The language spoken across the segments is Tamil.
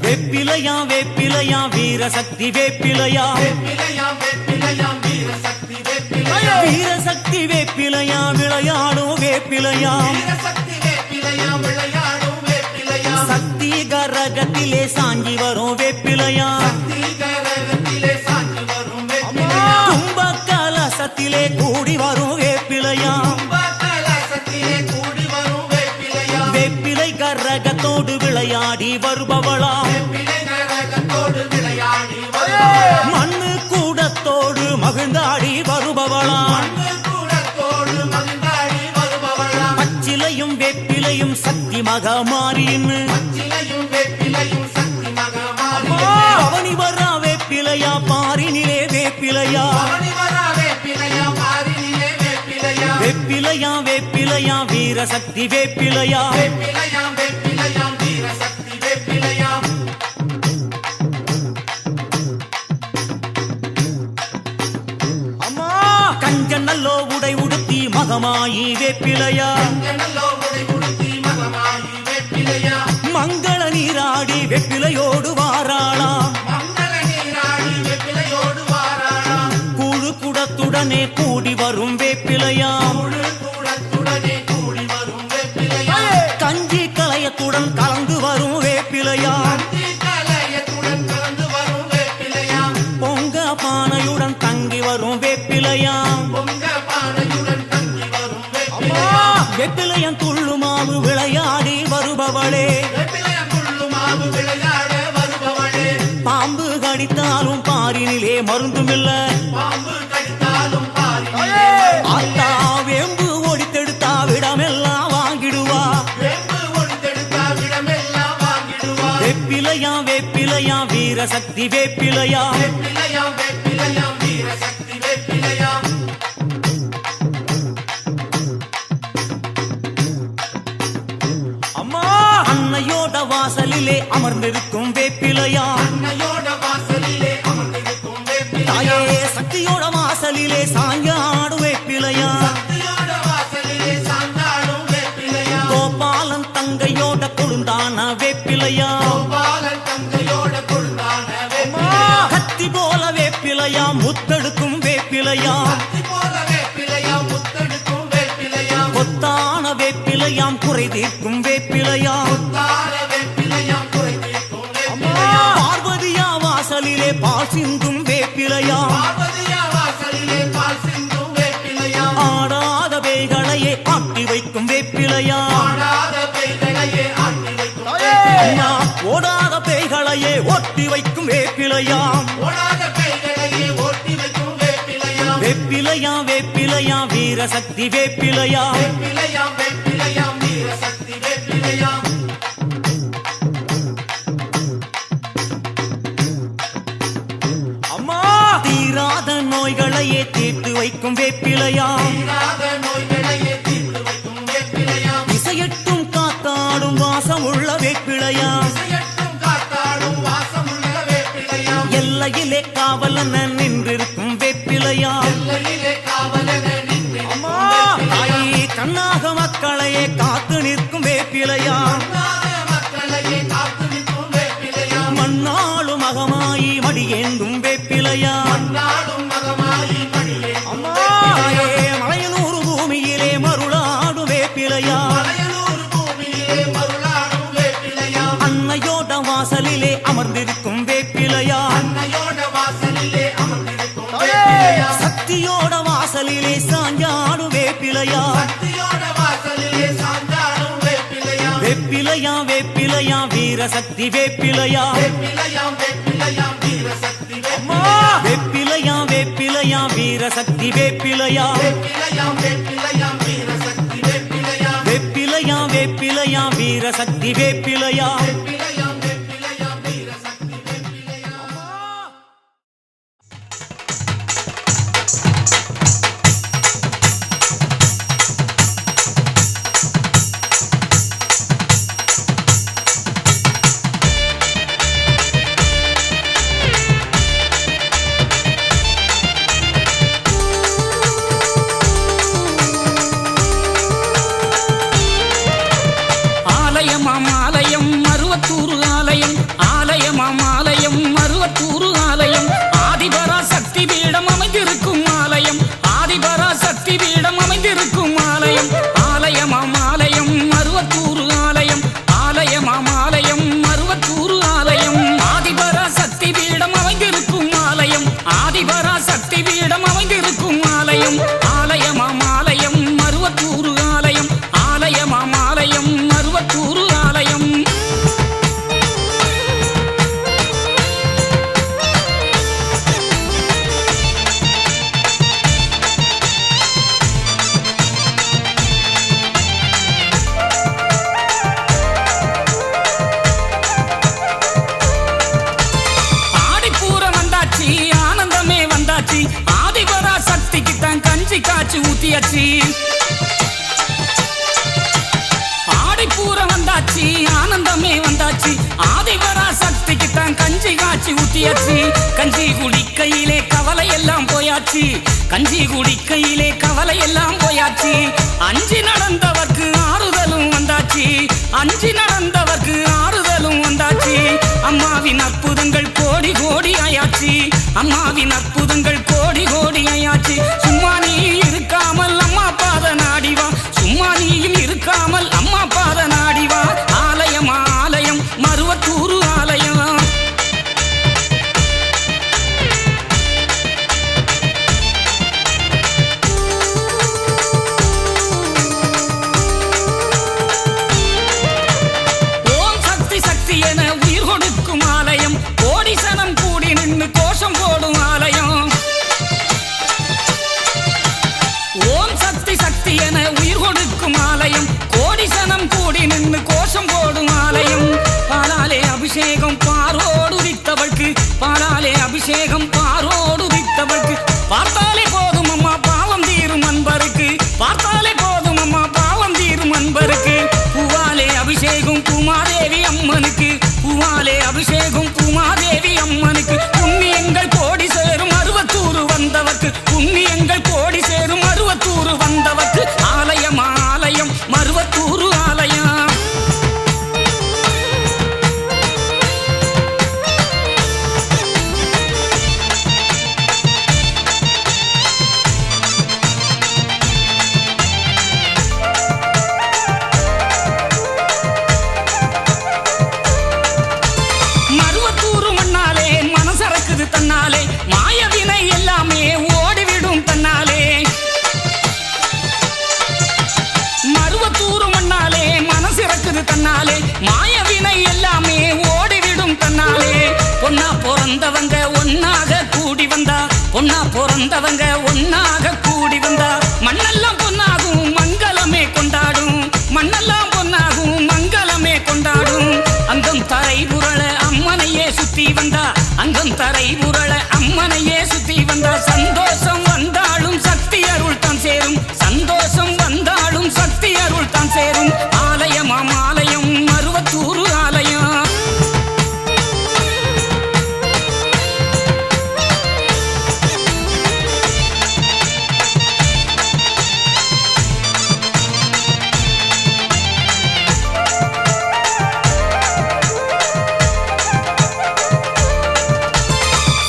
வேப்பிலையா வேப்பிலையா வீரசக்தி வேப்பிலையா வீரசக்தி வேப்பிலையா விளையாடும் வேப்பிலையா சக்தி கரகத்திலே சாஞ்சி வரும் வேப்பிலையா கும்ப கலசத்திலே கூடி வரும் வேப்பிலையா வேப்பிலை கரகத்தோடு விளையாடி வருபவளா மண்ணு கூடத்தோடு மகிழ்ந்தாடி வருபவளா பச்சிலையும் வேப்பிலையும் சக்தி மகமாரியின் பவனி வரா வேப்பிலையா பாரினிலே வேப்பிலையா வேப்பிலையா வேப்பிலையா வீரசக்தி வேப்பிலையா அம்மா கஞ்சனல்லோ உடை உடுத்தி மகமாயி வேப்பிலையா மங்கள நீராடி வெப்பிலையோடு வாராளாம் கூழு குடத்துடனே கூடி வரும் வேப்பிலையா கஞ்சி கலையத்துடன் கலந்து வரும் வேப்பிலையா பொங்க பானையுடன் தங்கி வரும் வேப்பிலையா வெப்பிலையன் துள்ளு மாவு விளையாடி வருபவளே பாம்பு கடித்தாலும் பாரினிலே மருந்துமில்ல அத்தா வேம்பு ஓடித்தெடுத்தா விடமெல்லாம் வாங்கிடுவா வேப்பிலையா வேப்பிலையா வீரசக்தி வேப்பிலையா அம்மா அன்னையோட வாசலிலே அமர்ந்திருக்கும் வேப்பிலையா தாயே சக்தியோட வாசலிலே சாஞ்சாடும் வேப்பிலையா கோபாலன் தங்கையோட கொழுந்தான வேப்பிலையா கத்தி போல வேப்பிலையா முத்தெடுக்கும் வேப்பிலையா கொத்தான வேப்பிலையாம் குறை தீர்க்கும் வேப்பிலையா பார்வதியா வாசலிலே பால் சிந்தும் வேப்பிலையா ஆடாத பேய்களையே ஆட்டி வைக்கும் வேப்பிலையா ஓடாத பேய்களையே ஓட்டி வைக்கும் வேப்பிலையா வேப்பிலையா வேப்பிலையா வீரசக்தி வேப்பிலையா அம்மா தீராத நோய்களையே தீர்த்து வைக்கும் வேப்பிலையா இசையட்டும் காத்தாடும் வாசம் உள்ள வேப்பிலையா எல்லையிலே காவலன நின்றிருக்கும் வேப்பிலையா அம்மா தாயே கண்ணாக மக்களையே காத்து நிற்கும் வேப்பிலையா மண்ணாளும் மகமாயி மடியேந்தும் வேப்பிலையா அம்மா தாயே மலையனூர் பூமியிலே மருளாடும் வேப்பிலையா அன்னையோட வாசலிலே அமர்ந்திருக்கும் வேப்பிலையா சக்தியோட வாசலிலே சாஞ்சாடும் வேப்பிலையா வேப்பிலையா வேப்பிலையா வீரசக்தி வேப்பிலையா அம்மா வேப்பிலையா வேப்பிலையா வீரசக்தி வேப்பிலையா வேப்பிலையா வேப்பிலையா வீரசக்தி வேப்பிலையா ஆதிபரா சக்தி பீடம் அமைந்திருக்கும் ஆலயம் ஆலயமாம் ஆலயம் மருவத்தூர் ஆலயம் ஆலயமாம் ஆலயம் மருவத்தூர் ஆலயம் ஆதிபரா சக்திக்கு தான் கஞ்சி காய்ச்சி ஊத்தியாச்சு ஆடிப்பூரம் வந்தாச்சு ஆனந்தமே வந்தாச்சு ஆதிபரா சக்திக்கு தான் கஞ்சி காய்ச்சி ஊத்தியாச்சு கஞ்சி குடிக்கையிலே கவலை எல்லாம் போயாச்சு கஞ்சி குடிக்கையிலே கவலை எல்லாம் போயாச்சு அஞ்சி நடந்தவர்க்கு ஆறுதலும் வந்தாச்சு அஞ்சி நடந்தவர்க்கு ஆறுதலும் வந்தாச்சு அம்மாவின் அற்புதங்கள் கோடி கோடி ஆயாச்சு அம்மாவின் அற்புதங்கள் கோடி கோடி ஆயாச்சு சும்மா நீ இருக்காமல் அம்மா பாத நாடிவா சும்மா நீயும் இருக்காமல் அம்மா பாத நாடிவா ஆலயம் ஆலயம் மருவத்தூர் ஆலயம் ஓம் சக்தி சக்தி என உயிர் கொடுக்கும் ஆலயம் கோடி சனம் கூடி நின்று கோஷம் போடும் ஆலயம் ஓம் சக்தி சக்தி என உயிர் கொடுக்கும் ஆலயம் கோடி சனம் கூடி நின்று கோஷம் போடும் ஆலயம் பாலாலே அபிஷேகம் பாரோடு வித்தவൾക്ക് பாலாலே அபிஷேகம் பாரோடு வித்தவൾക്ക് பார்த்தாலே போதும் அம்மா பாவம் தீரும் அன்பருக்கு பார்த்தாலே போதும் அம்மா பாவம் தீரும் அன்பருக்கு பூவாலே அபிஷேகம் பூமாதேவி அம்மனுக்கு பூவாலே அபிஷேகம் பூமாதேவி அம்மனுக்கு புண்ணியங்கள் கோடி சேரும் மருவத்தூர் வந்தவர்க்கு புண்ணியங்கள் கோடி சேரும் மருவத்தூர் வந்தவர்க்கு ஆலயம் ஆலயம் மருவத்தூர் ஆலயம் மருவத்தூர் மண்ணாலே மனசறக்குது தன்னாலே மாயவினை எல்லாமே ஓடிவிடும் தன்னாலே மருவத்தூர் மண்ணாலே மனசிறக்குது தன்னாலே மாயவினை எல்லாமே ஓடிவிடும் தன்னாலே பொன்னா பிறந்தவங்க ஒன்னாக கூடி வந்தா பொன்னா பிறந்தவங்க ஒன்னாக கூடி வந்தா மண்ணெல்லாம் பொன்னாகும் மங்களமே கொண்டாடும் மண்ணெல்லாம் பொன்னாகும் மங்களமே கொண்டாடும் அங்கம் தரை புரள அம்மனையே சுத்தி வந்தா அங்கம் தரை புரள அம்மனையே சுத்தி வந்தா சந்தோஷம் வந்தாலும் சக்தி அருள் தான் சேரும் சந்தோஷம் வந்தாலும் சக்தி அருள் தான் சேரும் ஆலயமாம் ஆலயம் மருவத்தூர் ஆலயம்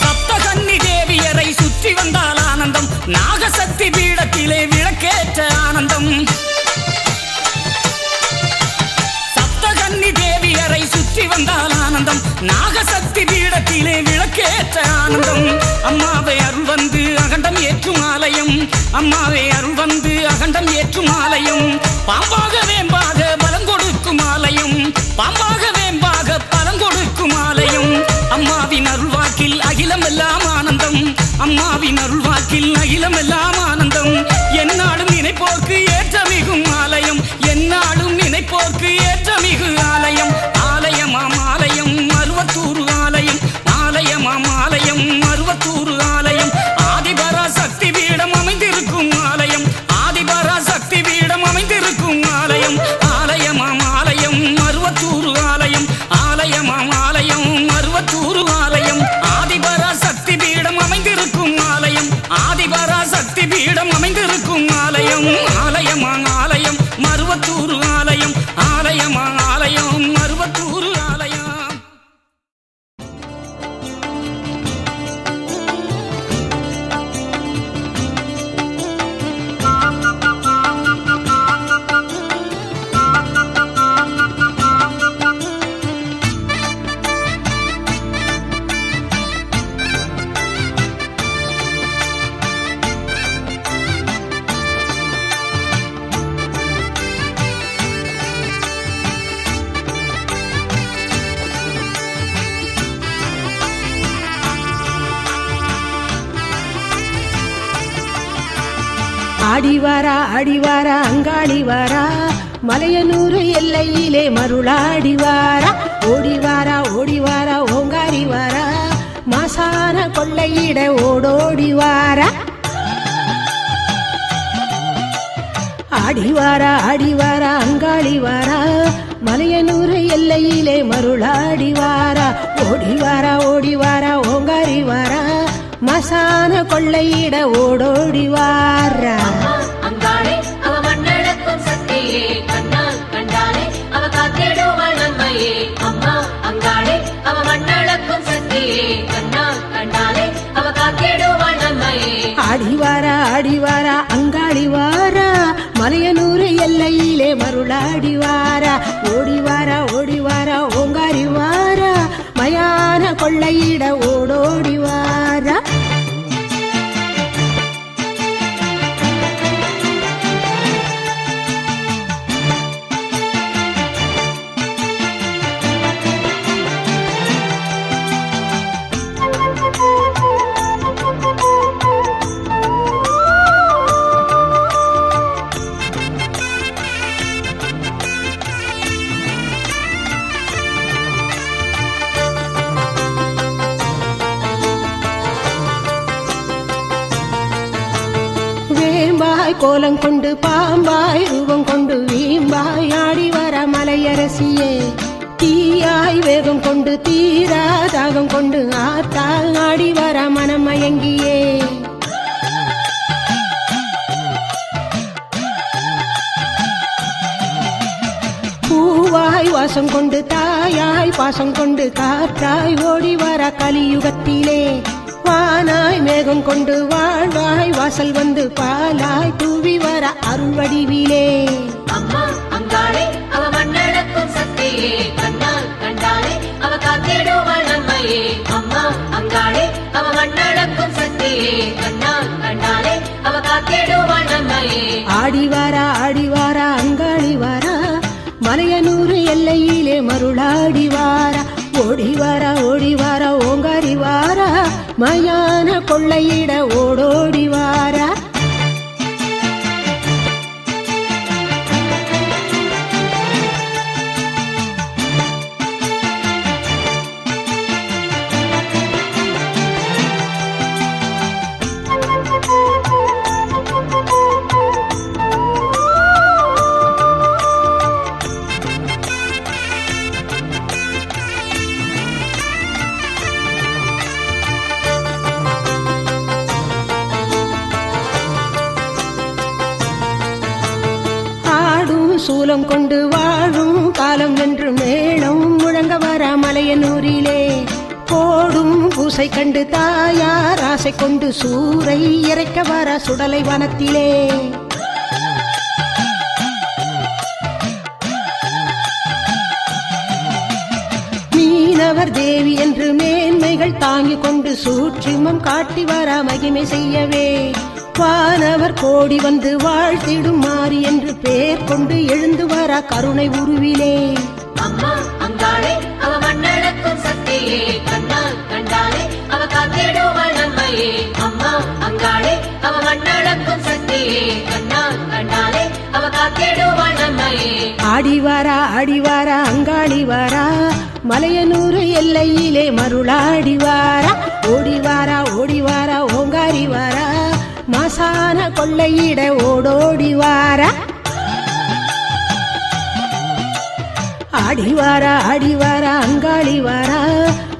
சப்தகன்னி தேவியரை சுற்றி வந்தால் ஆனந்தம் நாகசக்தி பீடத்திலே விளக்கேற்ற ஆனந்தம் சப்தகன்னி தேவியரை சுற்றி வந்தால் ஆனந்தம் நாகசக்தி பீடத்திலே விளக்கேற்ற ஆனந்தம் அம்மாவை அருள் வந்து அகண்டம் ஏற்றும் ஆலயம் அம்மாவை அருள் வந்து அகண்டம் ஏற்றும் ஆலயம் பாம்பாக வேம்பாக பலம் கொடுக்கும் ஆலயம் பாம்பாக வேம்பாக பலம் கொடுக்கும் ஆலயம் அம்மாவின் அருள்வாக்கில் அகிலம் எல்லாம் ஆனந்தம் அம்மாவின் அருள்வாக்கில் அகிலம் எல்லாம் ஆனந்தம் என்னாலும் நினைப்போர்க்கு ஏற்றமிகும் ஆலயம் என்னாலும் நினைப்போர்க்கு ஏற்றமிகு ஆலயம் ஆலயமாம் ஆலயம் மருவத்தூர் ஆலயம் ஆலயமாம் ஆலயம் மருவத்தூர் ஆலயம் ஆதிபரா சக்தி பீடம் அமைந்திருக்கும் ஆலயம் ஆதிபரா சக்தி பீடம் அமைந்திருக்கும் ஆலயம் ஆலயமாம் ஆலயம் மருவத்தூர் ஆலயம் ஆலயமாம் ஆலயம் மருவத்தூர் ஆலயம் ஆதிபரா சக்தி பீடம் அமைந்திருக்கும் ஆலயம் ஆதிபரா சக்தி பீடம் அமைந்திருக்கும் ஆலயம் ஆலயமாம் ஆலயம் மருவத்தூர் ஆலயம் ஆலயமாம் ஆலயம் மருவத்தூர் ஆலயம் ஆடிவாரா அங்காளி வாரா மலையனூர் எல்லையிலே மருளாடி வாரா ஓடிவாரா ஓங்காரி வாரா மாசான கொள்ளையிட ஓடோடி வாரா ஆடிவாரா அங்காளி வாரா மலையனூர் எல்லையிலே மருளாடி வாரா ஓடிவாரா ஓங்காரி வாரா மசான கொள்ளையிட ஓடோடி வாரா அங்காளே அவ மண்ணளக்கும் சக்தியே கண்ணால் கண்டாலே அவ காத்திடுவாள் நம்மையே அம்மா அங்காளே அவ மண்ணளக்கும் சக்தியே கண்ணால் கண்டாலே அவ காத்திடுவாள் நம்மையே ஆடிவாரா அங்காளி வாரா மலையனூர் எல்லையிலே மருளாடி வாரா ஓடிவாரா ஓங்காரி வாரா மயான கொள்ளையிட ஓடோடி வாரா கோலம் கொண்டு பாம்பாய் ரூபம் கொண்டு வீம்பாய் ஆடி வர மலையரசியே தீயாய் வேகம் கொண்டு தீரா தாகம் கொண்டு ஆத்தால் ஆடி வர மனம் மயங்கியே பூவாய் வாசம் கொண்டு தாயாய் பாசம் கொண்டு காற்றாய் ஓடி வர கலியுகத்திலே வானாய் மேகம் கொண்டு வாழ்வாய் வாசல் வந்து பாலாய் தூவி வர அருள்வடிவிலே அம்மா அங்காளே அவ மண்ணளக்கும் சக்தியே கண்ணால் கண்டாலே அவ காத்திடுவாள் நம்மையே அம்மா அங்காளே அவ மண்ணளக்கும் சக்தியே கண்ணால் கண்டாலே அவ காத்திடுவாள் நம்மையே ஆடிவாரா அங்காளி வாரா மலையனூர் எல்லையிலே மருளாடி வாரா ஓடிவாரா ஓங்காரி வாரா மயான கொள்ளையிட ஓடோடி வாரா சூலம் கொண்டு வாழும் காலம் வென்று மேளம் முழங்க வர மலையனூரிலே போடும் பூசை கண்டு தாயார் ஆசை கொண்டு சூறை இறைக்க வர சுடலை வனத்திலே மீனவர் தேவி என்று மேன்மைகள் தாங்கிக் கொண்டு சூட்சிமம் காட்டி வர மகிமை செய்யவே வானவர் கோடி வந்து வாழ்த்திடும் மாறி என்று பேர் கொண்டு எழுந்து வர கருணை உருவிலே அம்மா அங்காளே அவ மண்ணளக்கும் சக்தியே கண்ணால் கண்டாலே அவ காத்திடுவாள் நம்மையே அம்மா அங்காளே அவ மண்ணளக்கும் சக்தியே கண்ணால் கண்டாலே அவ காத்திடுவாள் நம்மையே ஆடிவாரா அங்காளி வாரா மலையனூர் எல்லையிலே மருளாடி வாரா ஓடிவாரா ஓங்காரி வாரா மாசான கொள்ளையிட ஓடோடி வாரா ஆடிவாரா அங்காளி வாரா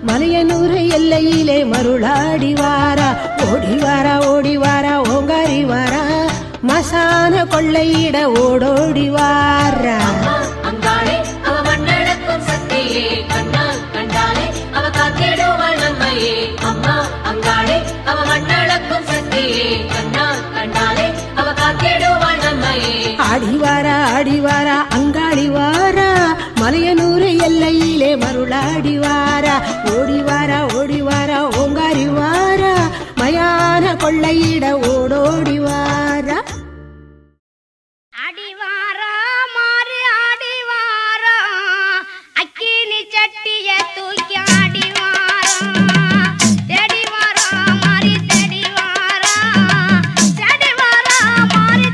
மலையனூர் எல்லையிலே மருளாடி வாரா ஓடிவாரா ஓங்காரி வாரா மசான கொள்ளையிட ஓடோடி வாரா அங்காளே அவ மண்ணளக்கும் சக்தியே கண்ணால் கண்டாலே அவ காத்திடுவாள் நம்மையே அம்மா அங்காளே அவ மண்ணளக்கும் சக்தியே கண்ணால் கண்டாலே அவ காத்திடுவாள் நம்மையே ஆடிவாரா அங்காளி வாரா மலையனூர் எல்லையிலே மருளாடி வாரா ஓடிவாரா ஓங்காரி வாரா மயான கொள்ளையிட ஓடோடி வாரா அடிவாரா மாறு ஆடிவாரா அக்கினி சட்டிய தூக்கி ஆடிவாரா தேடி வாரா மாறி தேடி வாரா மாறி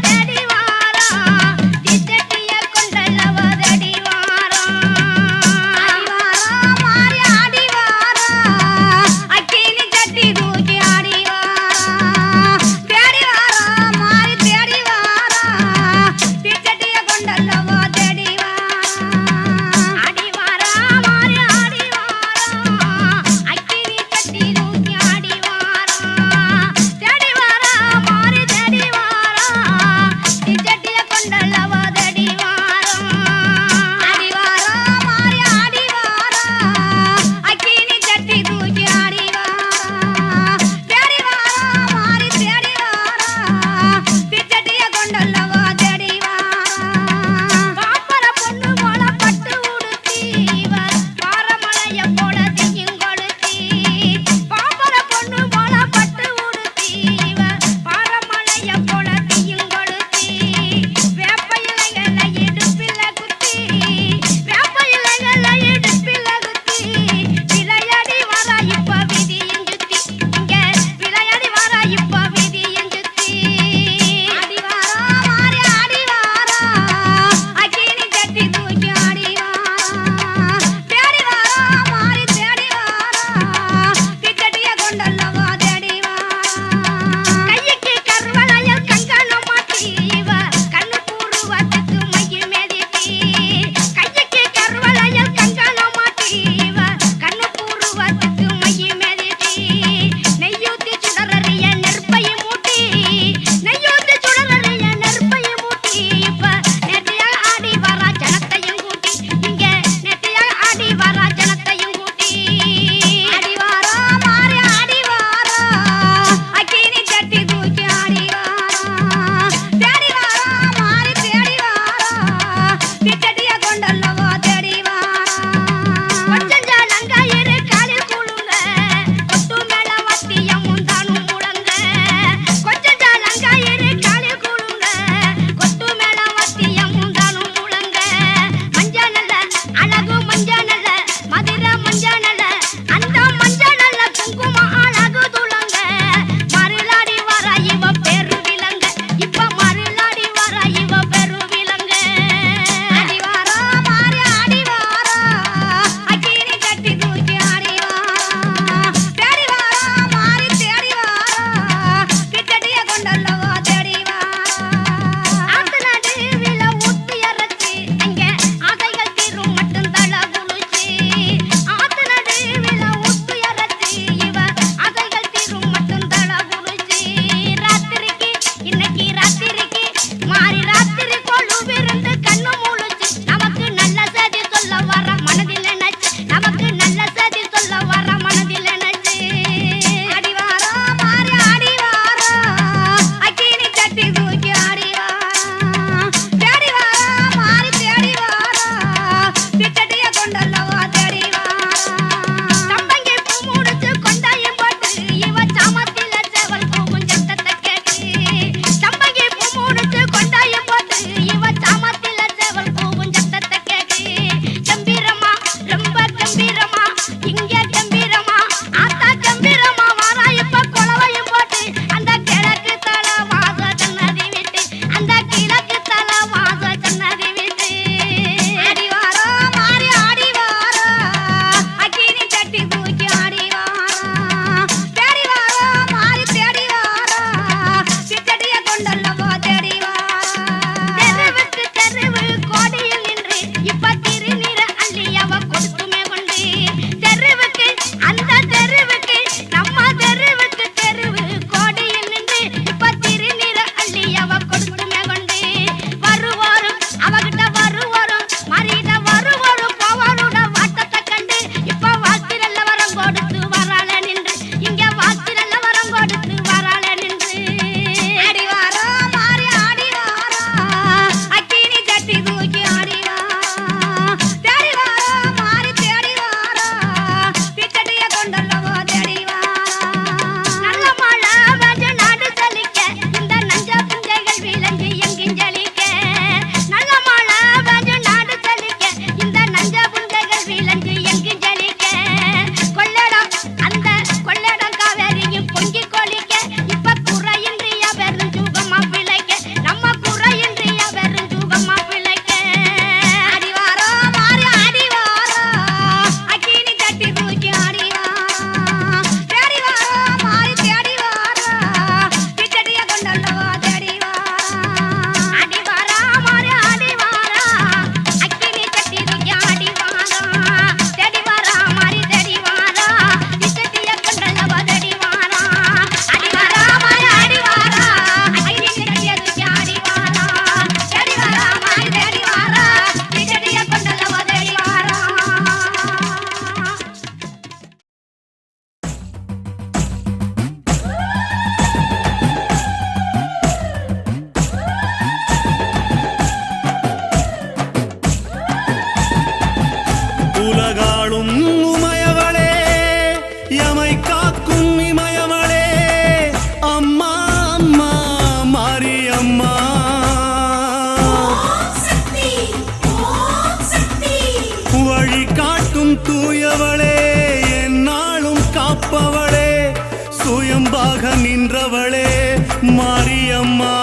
மாரியம்மா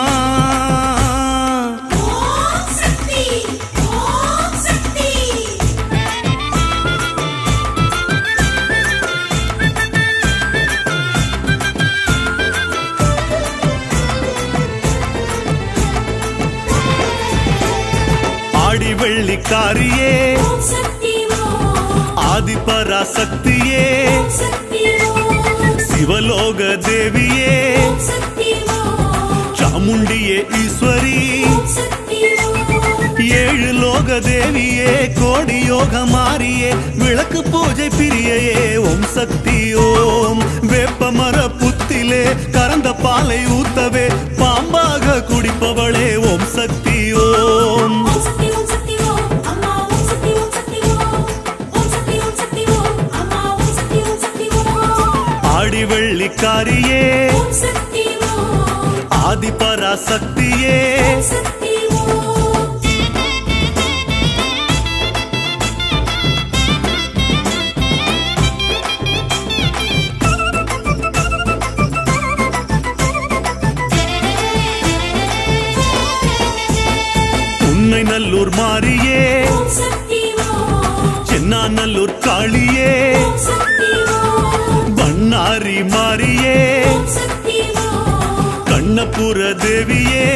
ஆடி வெள்ளிக்காரியே ஆதிபராசக்தியே சிவலோக தேவியே சாமுண்டியே ஈஸ்வரி ஏழு லோக தேவியே கோடி யோக மாறியே விளக்கு பூஜை பிரியையே ஓம் சக்தி ஓம் வேப்பமர புத்திலே கறந்த பாலை ஊத்தவே பாம்பாக குடிப்பவளே ஓம் சக்தி ஓம் ஆடி வெள்ளிக்காரியே ஆதிபராசக்தியே உன்னை நல்லூர் மாரியே சென்னாநல்லூர் காளியே பண்ணாரி மாரியே கண்ணபுர தேவியே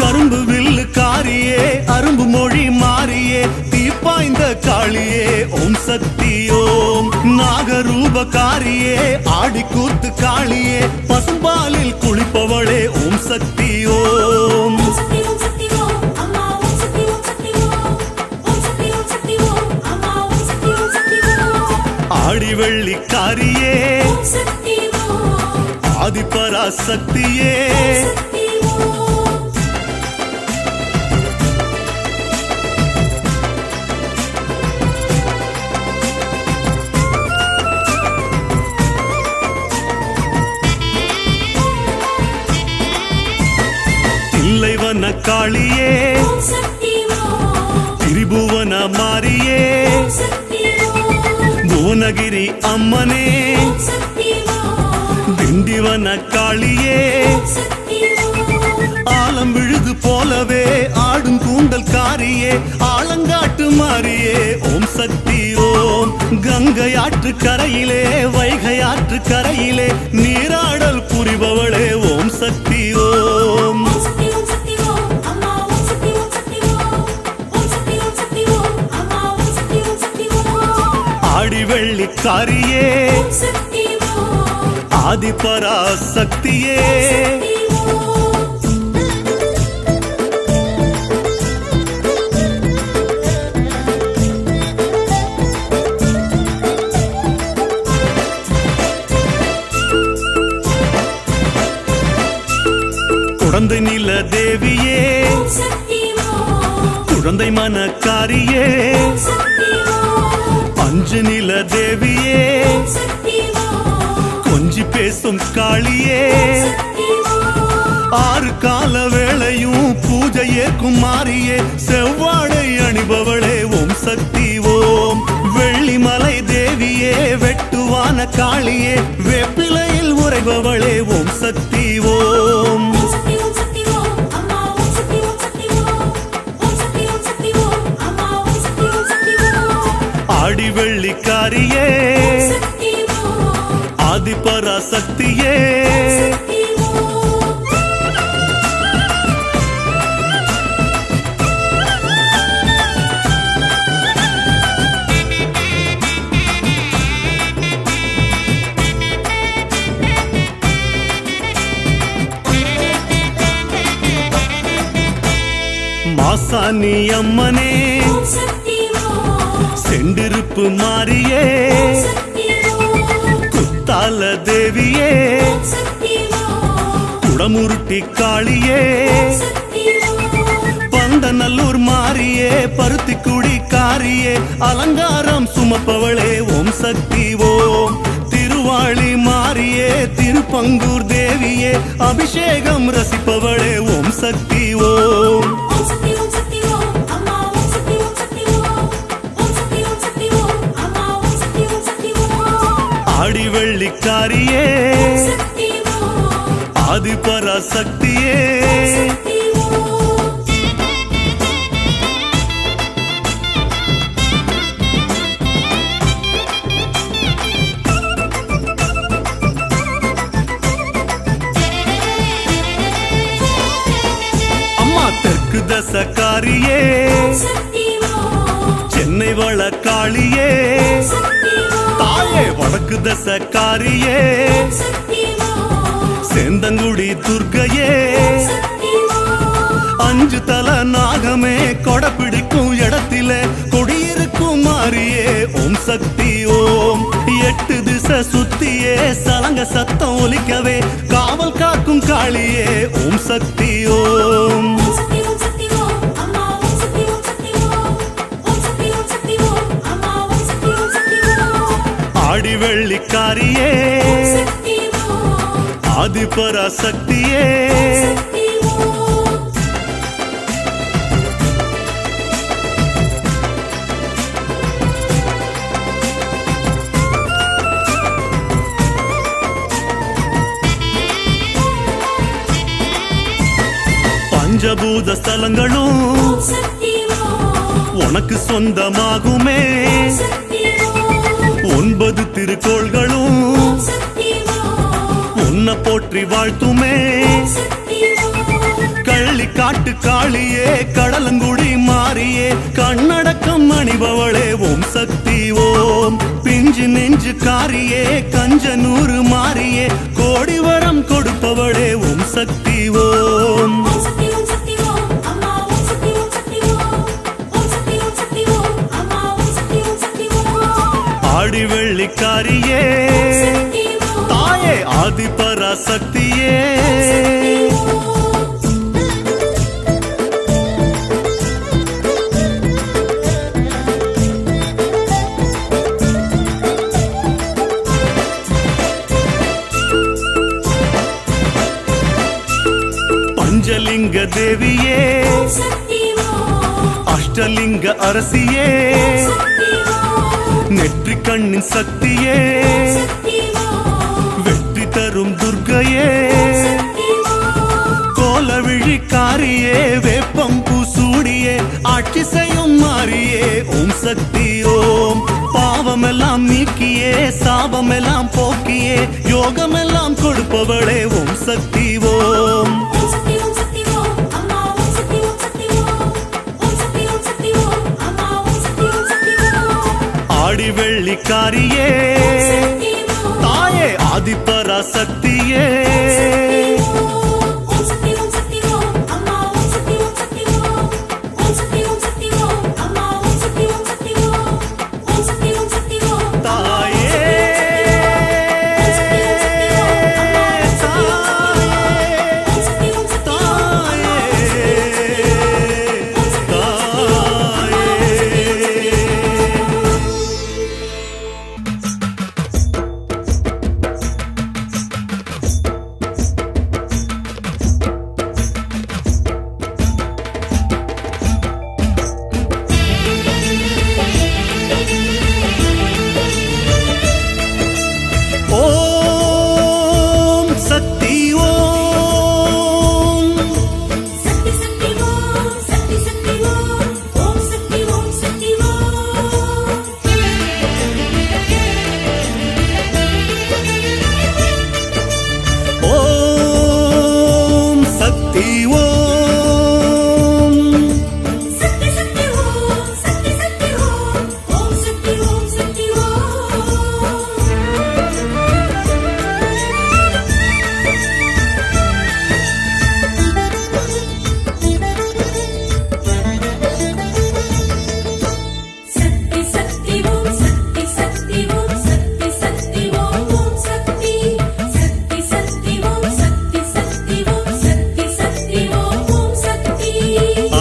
கரும்பு வில்லு காரியே அரும்பு மொழி மாறியே தீப்பாய்ந்த காளியே ஓம் சக்தி ஓம் நாகரூபகாரியே ஆடி கூத்து காளியே பசும்பாலில் குளிப்பவளே ஓம் சக்தி ஓம் ஆடி வெள்ளிக்காரியே ஆதிபராசக்தியே தில்லைவன காளியே திரிபுவன மாரியே புவனகிரி அம்மனே திண்டிவன காளியே ஆலம் விழுது போலவே ஆடும் கூந்தல் காரியே ஆலங்காட்டு மாறியே ஓம் சக்தி ஓம் கங்கை ஆற்று கரையிலே வைகை ஆற்று கரையிலே நீராடல் புரிபவளே ஓம் சக்தி ஓம் ஆடி வெள்ளிக்காரியே ஆதிபராசக்தியே குழந்தை நில தேவியே குழந்தை மனக்காரியே அஞ்சு நில தேவியே கொஞ்சி பேசும் காளியே ஆறு கால வேளையும் பூஜை ஏற்கும் மாறியே செவ்வாழை அணிபவளே ஓம் சக்தி ஓம் வெள்ளிமலை தேவியே வெட்டுவான காளியே வேப்பிலையில் உறைபவளே ஓம் சக்தி ஓம் ஆடி வெள்ளிக்காரியே ஆதிபராசக்தியே மாசாணி அம்மனே செண்டிருப்பு மாறியே குத்தால தேவியே குடமுருட்டி காளியே பந்தநல்லூர் மாறியே பருத்திக்குடி காரியே அலங்காரம் சுமப்பவளே ஓம் சக்தி ஓம் திருவாளி மாறியே திருப்பங்கூர் தேவியே அபிஷேகம் ரசிப்பவளே ஓம் சக்தி ஓம் ஆடி வெள்ளிக்காரியே ஆதிபராசக்தியே அம்மா தெற்கு தசகாரியே சென்னை வளக்காளியே தாயே வடக்கு தசகாரியே சேந்தங்குடி துர்க்கையே அஞ்சு தல நாகமே கொடை பிடிக்கும் இடத்திலே கொடியிருக்கும் மாறியே ஓம் சக்தி ஓம் எட்டு திசை சுத்தியே சலங்க சத்தம் ஒலிக்கவே காவல் காக்கும் காளியே ஓம் சக்தி ஓம் ஆடி வெள்ளிக்காரியே ஆதிபராசக்தியே பஞ்சபூத ஸ்தலங்களும் உனக்கு சொந்தமாகுமே 9 திருக்கோள்களும் உன்னை போற்றி வாழ்த்துமே கள்ளி காட்டு காளியே கடலங்குடி மாறியே கண்ணடக்கம் அணிபவளே ஓம் சக்தி ஓம் பிஞ்சு நெஞ்சு காரியே கஞ்சனூறு மாறியே கோடி வரம் கொடுப்பவளே ஓம் சக்தி ஓம் ஆடி வெள்ளிக்காரியே தாயே ஆதிபராசக்தியே பஞ்சலிங்க தேவியே அஷ்டலிங்க அரசியே நெற்றி கண்ணின் சக்தியே வெற்றி தரும் துர்க்கையே கோலவிழிக்காரியே வேப்பம்பூ சூடியே ஆட்சி செய்யும் மாறியே ஓம் சக்தி ஓம் பாவமெல்லாம் நீக்கியே சாபமெல்லாம் போக்கியே யோகமெல்லாம் கொடுப்பவளே ஓம் சக்தி ஓம் ஆடி வெள்ளிக்காரியே தாயே ஆதிபராசக்தியே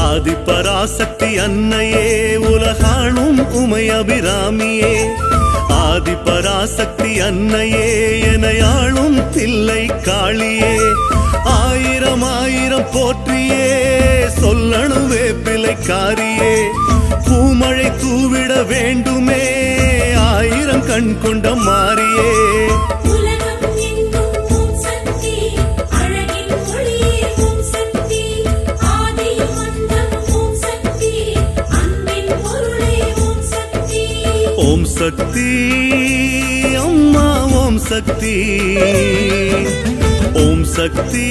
ஆதிபராசக்தி அன்னையே உலகாளும் உமை அபிராமியே ஆதிபராசக்தி அன்னையே எனையாளும் தில்லை காளியே ஆயிரம் ஆயிரம் போற்றியே சொல்லணும் வேப்பிலைக்காரியே பூமழை தூவிட வேண்டுமே ஆயிரம் கண் கொண்ட மாறியே உலகம் எங்கும் ஓம் சக்தி அழகு சக்தி அம்மா ஓம் சக்தி ஓம் சக்தி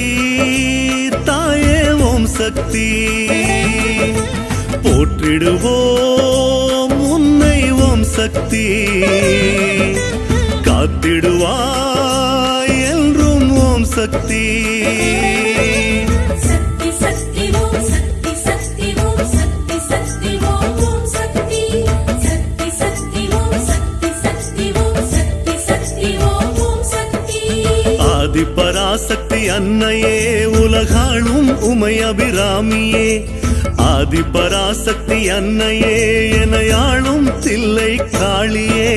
தாயே ஓம் சக்தி போற்றிடுவோம் உன்னை ஓம் சக்தி காத்திடுவாய் என்றும் ஓம் சக்தி சக்தி சக்தி ஓம் சக்தி சக்தி ஓம் சக்தி சக்தி ஓம் ஓம் சக்தி சக்தி சக்தி ஓம் சக்தி சக்தி ஓம் சக்தி சக்தி ஓம் ஓம் சக்தி ஆதி பராசக்தி அன்னையே உலகாளும் உமை அபிராமியே ஆதி பராசக்தி அன்னையே எனையாளும் தில்லை காளியே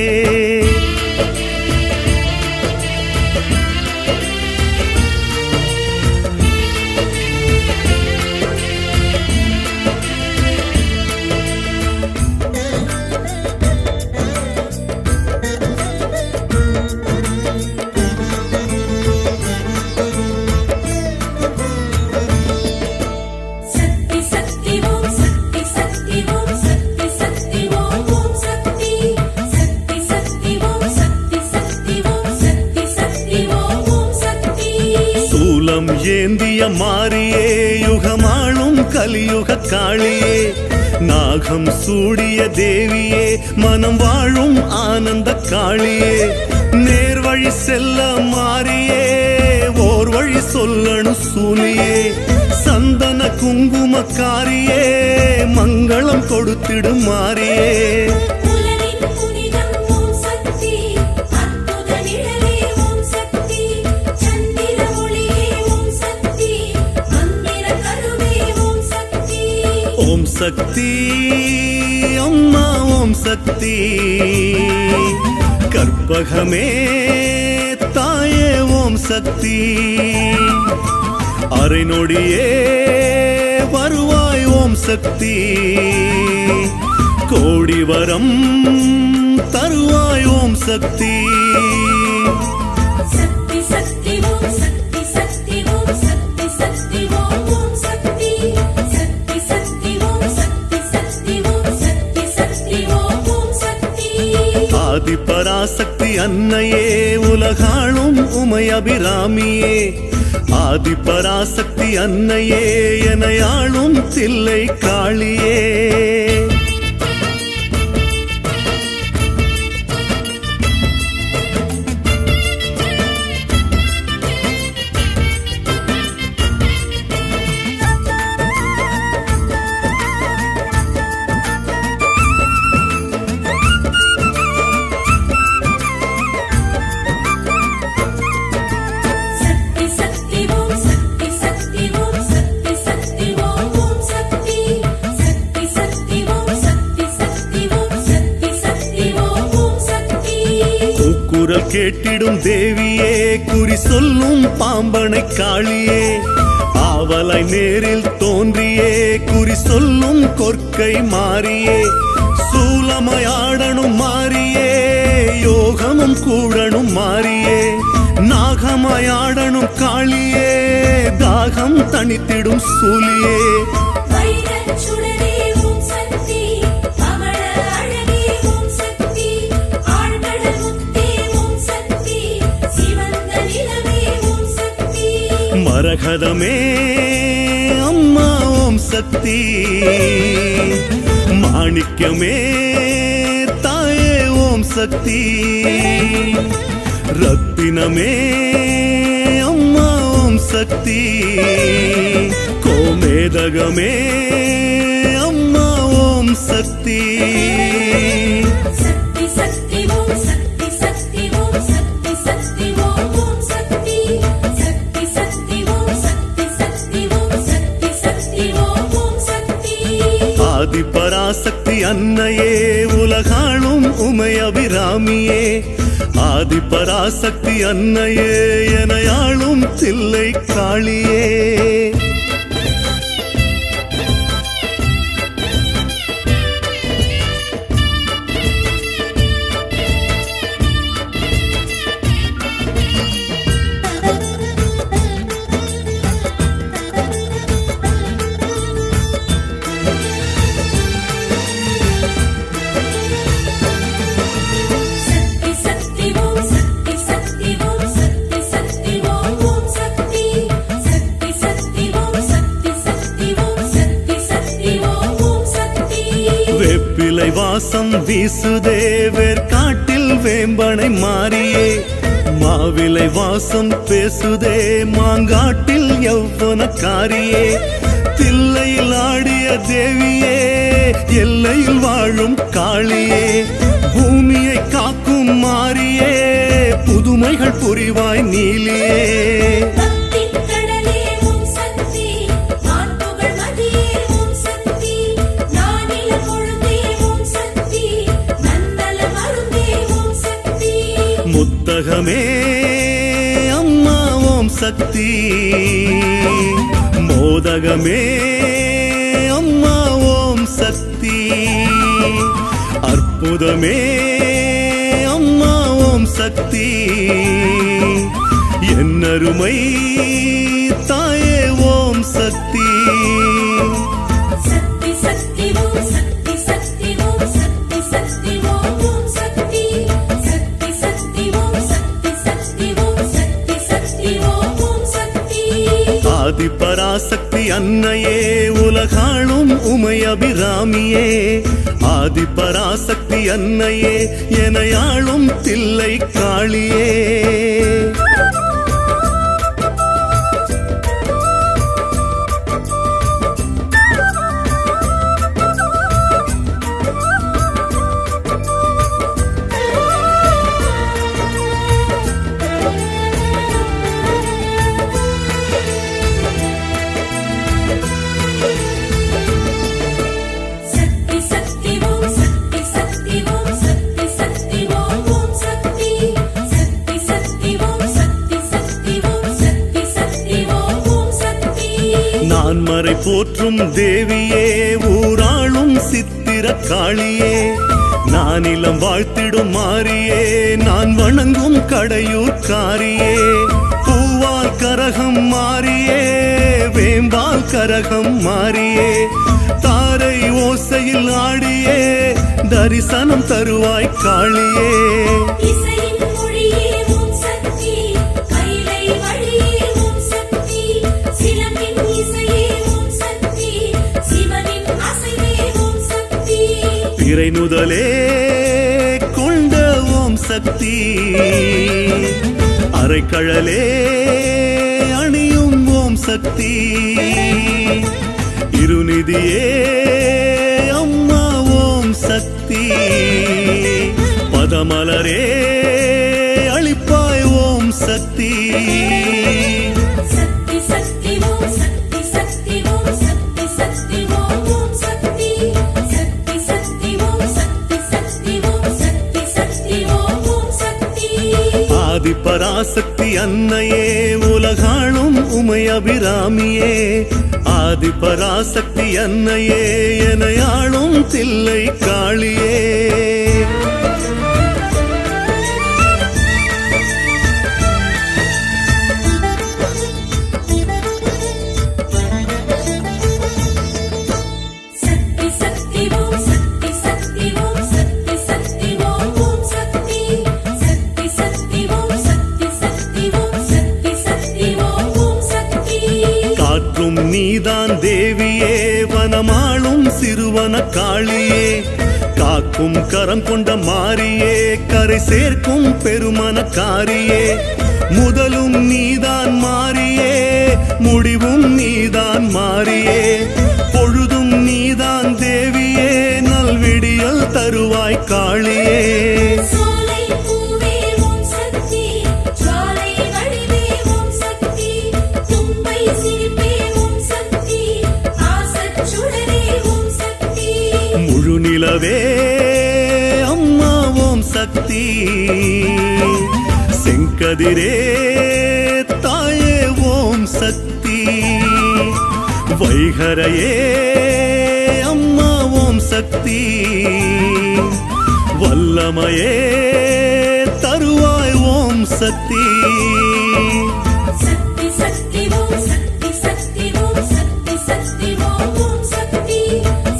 சக்தி சக்தி ஓம் சக்தி சக்தி ஓம் சக்தி சக்தி ஓம் ஓம் சக்தி சக்தி சக்தி ஓம் சக்தி சக்தி ஓம் சக்தி சக்தி ஓம் ஓம் சக்தி சூலம் ஏந்திய மாரியே யுகமாளும் கலியுக காளியே நாகம் சூடிய தேவியே மனம் வாழும் ஆனந்த காளியே நேர்வழி செல்ல மாறியே ஓர் வழி சொல்லணும் சூலியே சந்தன குங்குமக்காரியே மங்களம் கொடுத்திடும் மாறியே உலகின் புனிதம் ஓம் சக்தி அற்புத நிழலே ஓம் சக்தி சந்திர ஒளியே ஓம் சக்தி மந்திர கருவே ஓம் சக்தி ஓம் சக்தி அம்மா ஓம் சக்தி கற்பகமே தாயே ஓம் சக்தி அரை நொடியே வருவாய் ஓம் சக்தி கோடி வரம் தருவாய் ஓம் சக்தி சக்தி சக்தி ஓம் சக்தி சக்தி ஓம் சக்தி சக்தி ஓம் ஓம் சக்தி சக்தி சக்தி ஓம் சக்தி சக்தி ஓம் சக்தி சக்தி ஓம் ஓம் சக்தி ஆதி பராசக்தி அன்னையே உலகாளும் உமை அபிராமியே ஆதி பராசக்தி அன்னையே எனையாளும் தில்லை காளியே சக்தி சக்தி ஓம் சக்தி சக்தி ஓம் சக்தி சக்தி ஓம் ஓம் சக்தி சக்தி சக்தி ஓம் சக்தி சக்தி ஓம் சக்தி சக்தி ஓம் ஓம் சக்தி கூக்குரல் கேட்டிடும் தேவியே குறி சொல்லும் பாம்பனை காளியே ஆவலை நேரில் தோன்றியே குறி சொல்லும் கொற்கை மாறியே சூலமயாடனும் மாறியே யோகமும் கூடனும் மாறியே நாகமயாடனும் காளியே தாகம் தணித்திடும் சூலியே வைரச் சுடரே ஓம் சக்தி பவள அழகே ஓம் சக்தி ஆழ்கடல் முத்தே ஓம் சக்தி சிவந்த நிலவே ஓம் சக்தி மரகதமே அம்மா ஓம் சக்தி மாணிக்கமே தாயே ஓம் சக்தி ரத்தினமே அம்மா ஓம் சக்தி கோமேதகமே அம்மா ஓம் சக்தி சக்தி சக்தி ஓம் சக்தி சக்தி ஓம் சக்தி சக்தி ஓம் ஓம் சக்தி சக்தி சக்தி ஓம் சக்தி சக்தி ஓம் சக்தி சக்தி ஓம் ஓம் சக்தி ஆதி பராசக்தி அன்னையே உலகாளும் உமை அபிராமியே ஆதி பராசக்தி அன்னையே எனையாளும் தில்லை காளியே வாசம் வீசுதே வேர்காட்டில் வேம்பனை மாறியே மாவிலை வாசம் பேசுதே மாங்காட்டில் யௌவனக்காரியே தில்லையில் ஆடிய தேவியே எல்லையில் வாழும் காளியே பூமியை காக்கும் மாறியே புதுமைகள் புரிவாய் நீலியே பக்திக் கடலே ஓம் சக்தி வான்புகழ் மதியே ஓம் சக்தி நானில பொழுதே ஓம் சக்தி நன்னல மருந்தே ஓம் சக்தி முத்தகமே அம்மா ஓம் சக்தி மோதகமே அம்மா ஓம் சக்தி அற்புதமே அம்மா ஓம் சக்தி என்னருமை தாயே ஓம் சக்தி சக்தி சக்தி ஓம் சக்தி சக்தி ஓம் சக்தி சக்தி ஓம் சக்தி சக்தி சக்தி ஓம் சக்தி சக்தி ஓம் சக்தி சக்தி ஓம் சக்தி ஆதி பராசக்தி அன்னையே உலகாளும் உமை அபிராமியே ஆதி பராசக்தி அன்னையே எனையாளும் தில்லை காளியே சக்தி சக்தி ஓம் சக்தி சக்தி ஓம் சக்தி சக்தி ஓம் சக்தி சக்தி சக்தி ஓம் சக்தி சக்தி ஓம் சக்தி சக்தி ஓம் சக்தி நான் மறை போற்றும் தேவியே ஊராளும் சித்திர காளியே நானிலம் வாழ்த்திடும் மாறியே நான் வணங்கும் கடையூர் காரியே பூவால் கரகம் மாறியே வேம்பால் கரகம் மாறியே தாரை ஓசையில் ஆடியே தரிசனம் தருவாய் காளியே இசையின் மொழியே ஓம் சக்தி கைலை வழியே ஓம் சக்தி சிலம்பின் இசையே ஓம் சக்தி சிவனின் அசைவே ஓம் சக்தி பிறை நுதலே கொண்ட ஓம் சக்தி அரைக்கழலே அணியும் ஓம் சக்தி இருநிதியே அம்மா ஓம் சக்தி பதமலரே அளிப்பாய் ஓம் சக்தி சக்தி சக்தி ஓம் சக்தி சக்தி ஓம் சக்தி சக்தி ஓம் சக்தி சக்தி சக்தி ஓம் சக்தி சக்தி ஓம் சக்தி சக்தி ஓம் சக்தி ஆதி பராசக்தி அன்னையே உலகாளும் உமை அபிராமியே ஆதி பராசக்தி அன்னையே எனையாளும் தில்லை காளியே சக்தி சக்தி ஓம் சக்தி சக்தி ஓம் சக்தி சக்தி ஓம் சக்தி சக்தி சக்தி ஓம் சக்தி சக்தி ஓம் சக்தி சக்தி ஓம் சக்தி காற்றும் நீதான் தேவியே வனமாளும் சிறுவன காளியே காக்கும் கரம் கொண்ட மாறியே கரை சேர்க்கும் பெருமன காரியே முதலும் நீதான் மாறியே முடிவும் நீதான் மாறியே பொழுதும் நீதான் தேவியே நல்விடியல் தருவாய் காளியே சோலை பூவே ஓம் சக்தி ஜாலை வடிவே ஓம் சக்தி தும்பை சிரிப்பே ஓம் சக்தி ஆசச் சுடரே ஓம் சக்தி முழு நிலவே அம்மா ஓம் சக்தி செங்கதிரே தாயே ஓம் சக்தி வைகரையே அம்மா ஓம் சக்தி வல்லமையே தருவாய் ஓம் சக்தி சக்தி சக்தி ஓம் சக்தி சக்தி ஓம் சக்தி சக்தி ஓம் சக்தி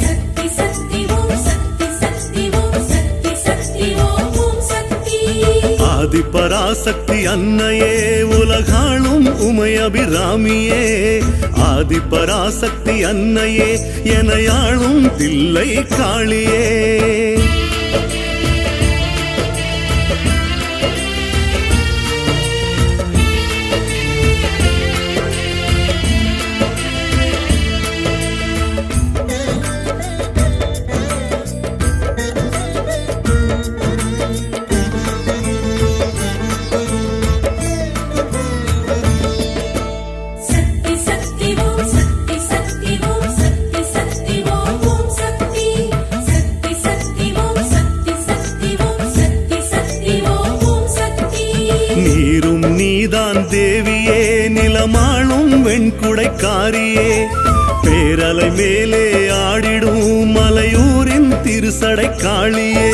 சக்தி சக்தி ஓம் சக்தி சக்தி ஓம் சக்தி சக்தி ஓம் சக்தி ஆதி பராசக்தி அன்னையே உலகாளும் உமை அபிராமியே ஆதி பராசக்தி அன்னையே எனையாளும் தில்லை காளியே சக்தி சக்தி ஓம் சக்தி சக்தி ஓம் சக்தி சக்தி ஓம் ஓம் சக்தி சக்தி சக்தி ஓம் சக்தி சக்தி ஓம் சக்தி சக்தி ஓம் ஓம் சக்தி நீரும் நீதான் தேவியே நிலமாளும் வெண்குடைக்காரியே பேரலை மேலே ஆடிடும் மலையூரின் திருசடை காளியே